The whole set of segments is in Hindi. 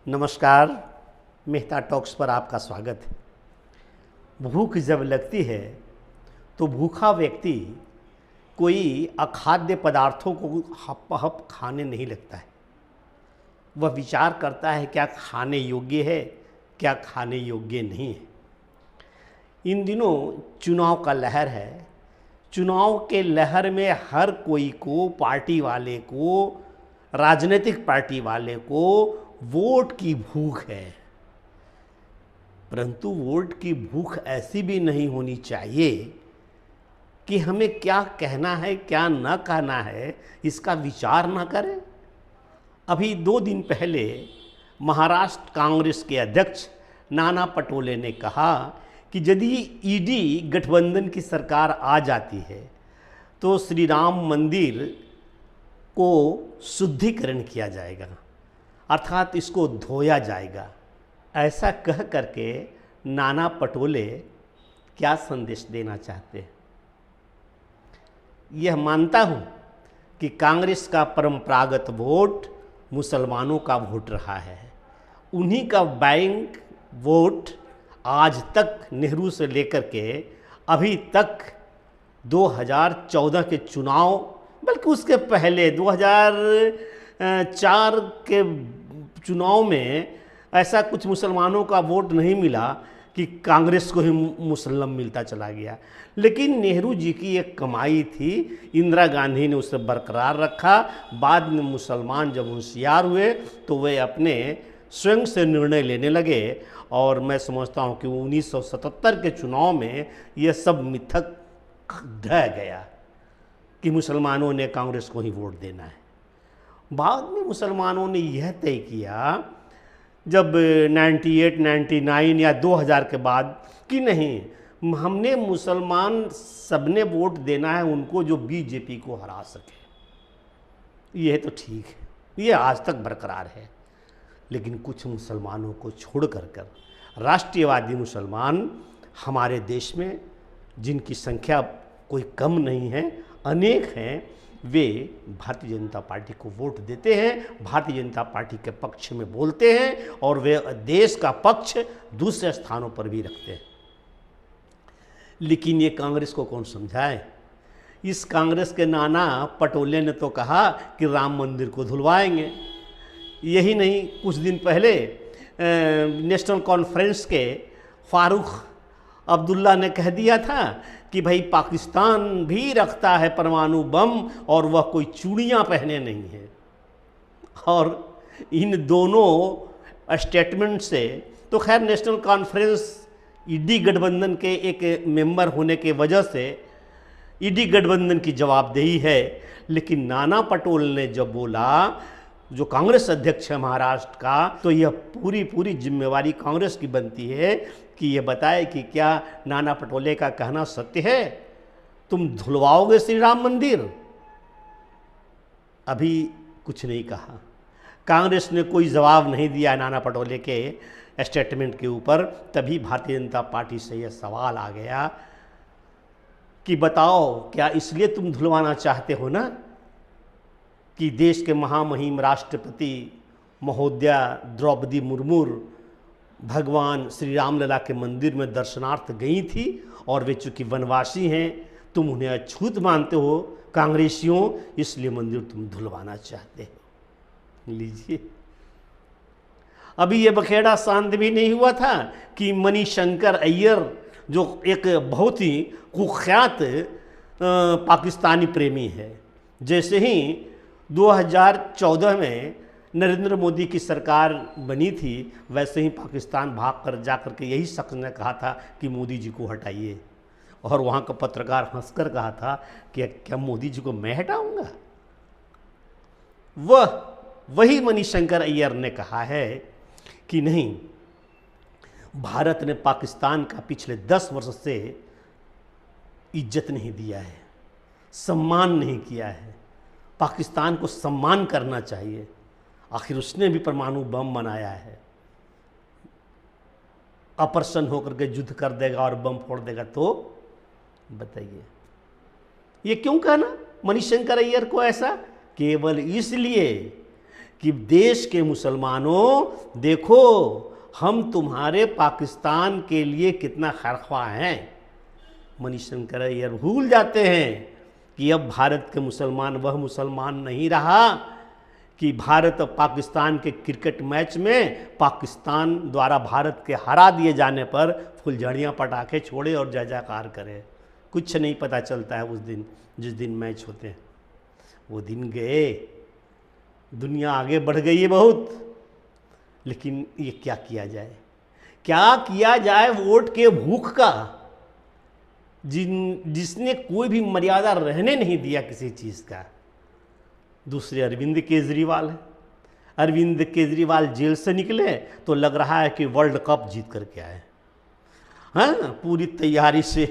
नमस्कार, मेहता टॉक्स पर आपका स्वागत है। भूख जब लगती है तो भूखा व्यक्ति कोई अखाद्य पदार्थों को हप हप खाने नहीं लगता है। वह विचार करता है क्या खाने योग्य है, क्या खाने योग्य नहीं है। इन दिनों चुनाव का लहर है। चुनाव के लहर में हर कोई को, पार्टी वाले को, राजनीतिक पार्टी वाले को वोट की भूख है। परंतु वोट की भूख ऐसी भी नहीं होनी चाहिए कि हमें क्या कहना है, क्या न कहना है, इसका विचार न करें। अभी 2 दिन पहले महाराष्ट्र कांग्रेस के अध्यक्ष नाना पटोले ने कहा कि यदि ईडी गठबंधन की सरकार आ जाती है तो श्री राम मंदिर को शुद्धिकरण किया जाएगा, अर्थात इसको धोया जाएगा। ऐसा कह करके नाना पटोले क्या संदेश देना चाहते हैं? यह मानता हूं कि कांग्रेस का परंपरागत वोट मुसलमानों का वोट रहा है। उन्हीं का बैंक वोट आज तक नेहरू से लेकर के अभी तक 2014 के चुनाव, बल्कि उसके पहले 2004 के चुनाव में ऐसा कुछ मुसलमानों का वोट नहीं मिला कि कांग्रेस को ही मुसल्लम मिलता चला गया। लेकिन नेहरू जी की एक कमाई थी, इंदिरा गांधी ने उसे बरकरार रखा। बाद में मुसलमान जब होशियार हुए तो वे अपने स्वयं से निर्णय लेने लगे और मैं समझता हूँ कि 1977 के चुनाव में यह सब मिथक ढह गया कि मुसलमानों ने कांग्रेस को ही वोट देना है। बाद में मुसलमानों ने यह तय किया जब 98, 99 या 2000 के बाद कि नहीं, हमने मुसलमान सबने वोट देना है उनको जो बीजेपी को हरा सके। यह तो ठीक है, ये आज तक बरकरार है। लेकिन कुछ मुसलमानों को छोड़ कर राष्ट्रीयवादी मुसलमान हमारे देश में, जिनकी संख्या कोई कम नहीं है, अनेक हैं, वे भारतीय जनता पार्टी को वोट देते हैं, भारतीय जनता पार्टी के पक्ष में बोलते हैं और वे देश का पक्ष दूसरे स्थानों पर भी रखते हैं। लेकिन ये कांग्रेस को कौन समझाए? इस कांग्रेस के नाना पटोले ने तो कहा कि राम मंदिर को धुलवाएंगे। यही नहीं, कुछ दिन पहले नेशनल कॉन्फ्रेंस के फारूक अब्दुल्ला ने कह दिया था कि भाई पाकिस्तान भी रखता है परमाणु बम और वह कोई चूड़ियाँ पहने नहीं है। और इन दोनों स्टेटमेंट से तो खैर नेशनल कॉन्फ्रेंस ईडी गठबंधन के एक मेंबर होने के वजह से ईडी गठबंधन की जवाबदेही है। लेकिन नाना पटोले ने जब बोला, जो कांग्रेस अध्यक्ष है महाराष्ट्र का, तो यह पूरी जिम्मेवारी कांग्रेस की बनती है कि ये बताए कि क्या नाना पटोले का कहना सत्य है, तुम धुलवाओगे श्री राम मंदिर? अभी कुछ नहीं कहा, कांग्रेस ने कोई जवाब नहीं दिया नाना पटोले के स्टेटमेंट के ऊपर। तभी भारतीय जनता पार्टी से यह सवाल आ गया कि बताओ, क्या इसलिए तुम धुलवाना चाहते हो ना कि देश के महामहिम राष्ट्रपति महोदया द्रौपदी मुर्मू भगवान श्री रामलला के मंदिर में दर्शनार्थ गई थी और वे चूँकि वनवासी हैं, तुम उन्हें अछूत मानते हो कांग्रेसियों, इसलिए मंदिर तुम धुलवाना चाहते हो। लीजिए, अभी ये बखेड़ा शांत भी नहीं हुआ था कि मणिशंकर अय्यर, जो एक बहुत ही कुख्यात पाकिस्तानी प्रेमी है, जैसे ही 2014 में नरेंद्र मोदी की सरकार बनी थी, वैसे ही पाकिस्तान भाग कर जा कर के यही शख्स ने कहा था कि मोदी जी को हटाइए। और वहाँ का पत्रकार हंसकर कहा था कि क्या मोदी जी को मैं हटाऊंगा? वही मणिशंकर अय्यर ने कहा है कि नहीं, भारत ने पाकिस्तान का पिछले 10 वर्ष से इज्जत नहीं दिया है, सम्मान नहीं किया है। पाकिस्तान को सम्मान करना चाहिए, आखिर उसने भी परमाणु बम बनाया है। अप्रसन्न होकर के युद्ध कर देगा और बम फोड़ देगा तो बताइए, ये क्यों कहना मणिशंकर अय्यर को ऐसा? केवल इसलिए कि देश के मुसलमानों देखो, हम तुम्हारे पाकिस्तान के लिए कितना खरख्वाह हैं। मणिशंकर अय्यर भूल जाते हैं कि अब भारत के मुसलमान वह मुसलमान नहीं रहा कि भारत और पाकिस्तान के क्रिकेट मैच में पाकिस्तान द्वारा भारत के हरा दिए जाने पर फुलझड़ियाँ पटाखे छोड़े और जय जयकार करे। कुछ नहीं पता चलता है उस दिन, जिस दिन मैच होते हैं। वो दिन गए, दुनिया आगे बढ़ गई है बहुत, लेकिन ये क्या किया जाए, क्या किया जाए वोट के भूख का, जिसने कोई भी मर्यादा रहने नहीं दिया किसी चीज़ का। दूसरे अरविंद केजरीवाल है। अरविंद केजरीवाल जेल से निकले तो लग रहा है कि वर्ल्ड कप जीत करके आए। हाँ, पूरी तैयारी से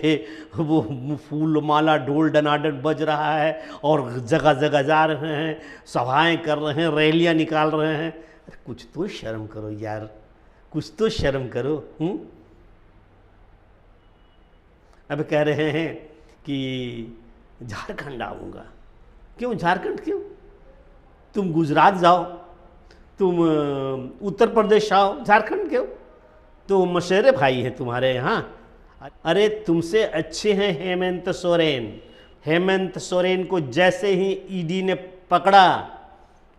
वो फूल माला ढोल डनाडन बज रहा है और जगह जगह जा रहे हैं, सभाएं कर रहे हैं, रैलियां निकाल रहे हैं। अरे कुछ तो शर्म करो यार, कुछ तो शर्म करो। अब कह रहे हैं कि झारखंड आऊँगा। क्यों झारखंड, क्यों? तुम गुजरात जाओ, तुम उत्तर प्रदेश आओ, झारखंड क्यों? तो मशेरे भाई हैं तुम्हारे यहाँ। अरे तुमसे अच्छे हैं हेमंत सोरेन। हेमंत सोरेन को जैसे ही ईडी ने पकड़ा,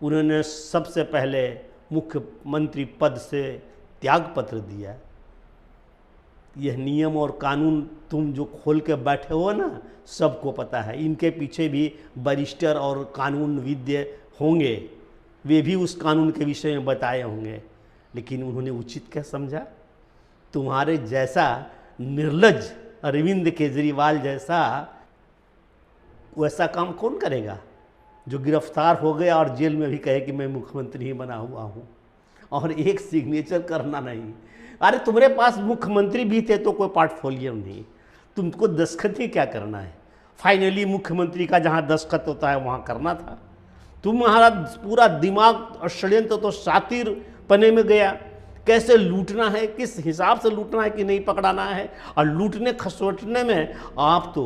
उन्होंने सबसे पहले मुख्यमंत्री पद से त्यागपत्र दिया। यह नियम और कानून तुम जो खोल के बैठे हो ना, सबको पता है। इनके पीछे भी बैरिस्टर और कानूनविद होंगे, वे भी उस कानून के विषय में बताए होंगे, लेकिन उन्होंने उचित क्या समझा? तुम्हारे जैसा निर्लज्ज अरविंद केजरीवाल जैसा वैसा काम कौन करेगा, जो गिरफ्तार हो गया और जेल में भी कहे कि मैं मुख्यमंत्री ही बना हुआ हूँ और एक सिग्नेचर करना नहीं। अरे तुम्हारे पास मुख्यमंत्री भी थे तो कोई पोर्टफोलियो नहीं, तुमको दस्तखत ही क्या करना है? फाइनली मुख्यमंत्री का जहाँ दस्तखत होता है वहाँ करना था। तुम्हारा पूरा दिमाग और षड्यंत्र तो सातिर पने में गया। कैसे लूटना है, किस हिसाब से लूटना है कि नहीं पकड़ाना है, और लूटने खसोटने में आप तो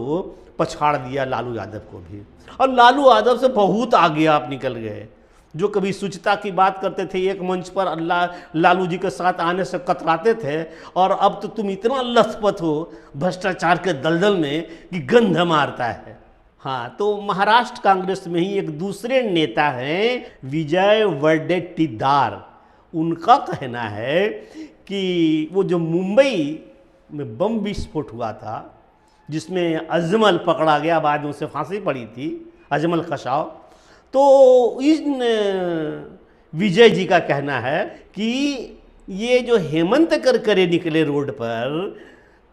पछाड़ दिया लालू यादव को भी। और लालू यादव से बहुत आगे आप निकल गए। जो कभी शुचिता की बात करते थे एक मंच पर, लालू जी के साथ आने से कतराते थे, और अब तो तुम इतना लथपथ हो भ्रष्टाचार के दलदल में कि गंध मारता है। हाँ, तो महाराष्ट्र कांग्रेस में ही एक दूसरे नेता हैं विजय वडेट्टीवार। उनका कहना है कि वो जो मुंबई में बम विस्फोट हुआ था, जिसमें अजमल पकड़ा गया, बाद में उसे फांसी पड़ी थी, अजमल कसाव, तो इन विजय जी का कहना है कि ये जो हेमंत करकरे निकले रोड पर,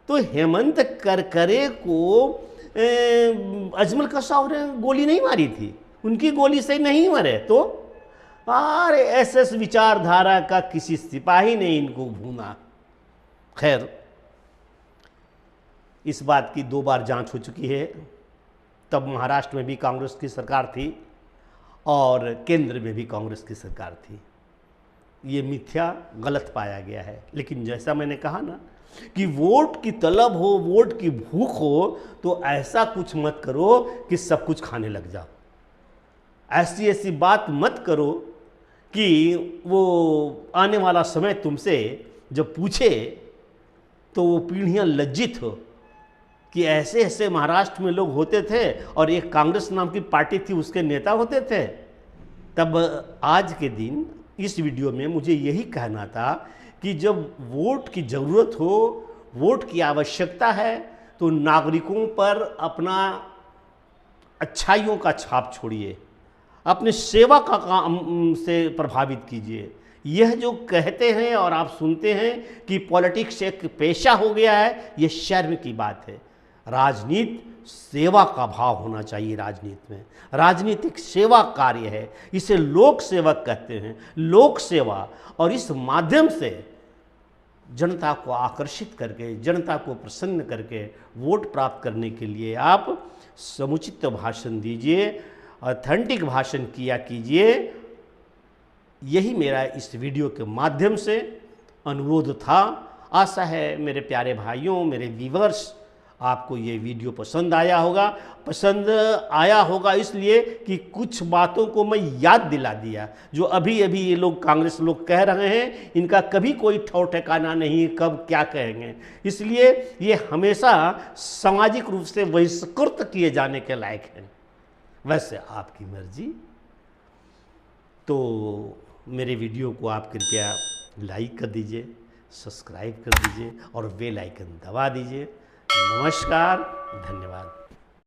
तो हेमंत करकरे को अजमल कसाव ने गोली नहीं मारी थी, उनकी गोली से नहीं मरे। तो आरएसएस विचारधारा का किसी सिपाही ने इनको भूना। खैर, इस बात की 2 बार जांच हो चुकी है। तब महाराष्ट्र में भी कांग्रेस की सरकार थी और केंद्र में भी कांग्रेस की सरकार थी। ये मिथ्या गलत पाया गया है। लेकिन जैसा मैंने कहा ना कि वोट की तलब हो, वोट की भूख हो, तो ऐसा कुछ मत करो कि सब कुछ खाने लग जाओ। ऐसी ऐसी बात मत करो कि वो आने वाला समय तुमसे जब पूछे तो वो पीढ़ियां लज्जित हो कि ऐसे ऐसे महाराष्ट्र में लोग होते थे और एक कांग्रेस नाम की पार्टी थी, उसके नेता होते थे। तब आज के दिन इस वीडियो में मुझे यही कहना था कि जब वोट की ज़रूरत हो, वोट की आवश्यकता है, तो नागरिकों पर अपना अच्छाइयों का छाप छोड़िए, अपने सेवा का काम से प्रभावित कीजिए। यह जो कहते हैं और आप सुनते हैं कि पॉलिटिक्स एक पेशा हो गया है, यह शर्म की बात है। राजनीति सेवा का भाव होना चाहिए। राजनीति में राजनीतिक सेवा कार्य है, इसे लोक सेवक कहते हैं, लोक सेवा। और इस माध्यम से जनता को आकर्षित करके, जनता को प्रसन्न करके वोट प्राप्त करने के लिए आप समुचित भाषण दीजिए, ऑथेंटिक भाषण किया कीजिए। यही मेरा इस वीडियो के माध्यम से अनुरोध था। आशा है मेरे प्यारे भाइयों, मेरे व्यूअर्स, आपको ये वीडियो पसंद आया होगा इसलिए कि कुछ बातों को मैं याद दिला दिया जो अभी अभी ये लोग कांग्रेस लोग कह रहे हैं, इनका कभी कोई ठौर ठिकाना नहीं, कब क्या कहेंगे। इसलिए ये हमेशा सामाजिक रूप से बहिष्कृत किए जाने के लायक हैं। वैसे आपकी मर्जी। तो मेरे वीडियो को आप कृपया लाइक कर दीजिए, सब्सक्राइब कर दीजिए और बेल आइकन दबा दीजिए। नमस्कार, धन्यवाद।